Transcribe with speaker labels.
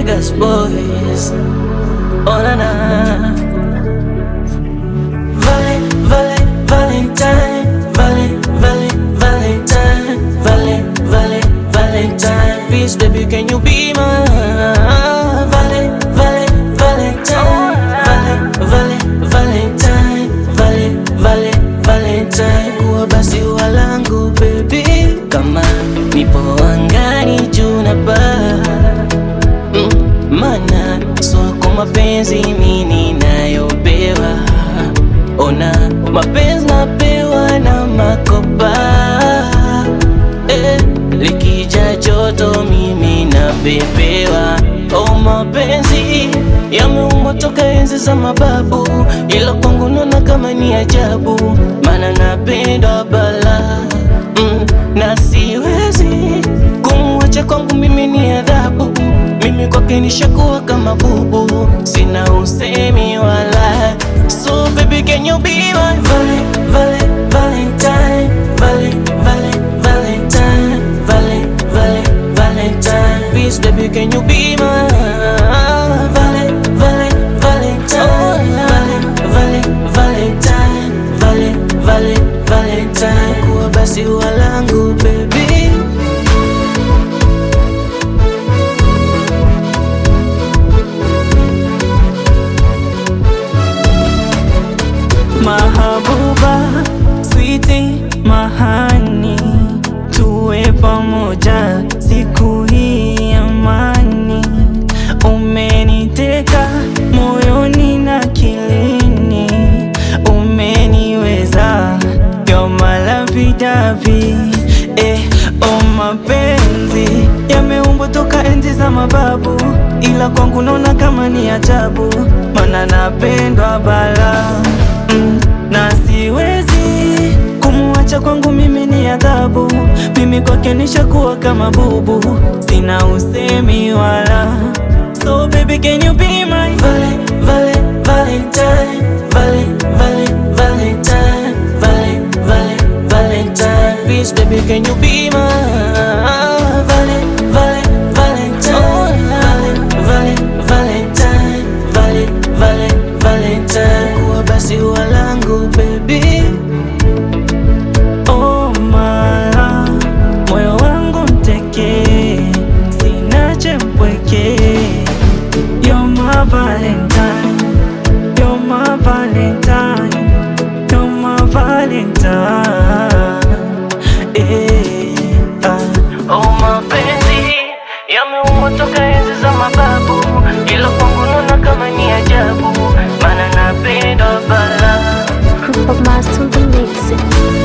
Speaker 1: Vegas boys. Oh na na. Valentine, Valentine. Please, baby, can you be my Valentine. Kuwa basi walangu baby, kama nipo angani juu na paa. Mana swako mapenzi mimi nayopewa. Ona mapenzi napewa na makopa. Likija joto mimi napepewa. Oh, mapenzi yameumbwa toka enzi za mababu, ila kwangu naona kama ni ajabu, mana napenda bala. Na siwezi kumwacha, kwangu mimi ni adhabu. Mimi kwake nishakuwa kama bubu, sina usemi wala. So baby, can you be my Valentine, Valentine. Please, baby, can you be my Valentine. Kuwa basi walangu baby.
Speaker 2: Mahabuba, sweetie, mahani, tuwe pamoja siku hii amani. Umeniteka moyoni na kilini, umeniweza you're my lovey-dovey. Oh, mapenzi yameumbwa toka enzi za mababu, ila kwangu naona kama ni ajabu, mana napendwa bala. Na siwezi kumwacha, kwangu mimi ni adhabu. Mimi kwake nishakuwa kama bubu, sina usemi wala. So baby, can you be my
Speaker 1: Valentine, Valentine. Please, baby, can you be my Valentine. Kuwa basi walangu baby.
Speaker 2: Oh mala, moyo wangu mteke, sinache mpweke. You're my Valentine, you're my Valentine, you're my Valentine.
Speaker 1: Oh, mapenzi yameumbwa toka enzi za mababu, ila kwangu naona kama ni ajabu, mana napenda bala.
Speaker 3: Group of Master to the mix.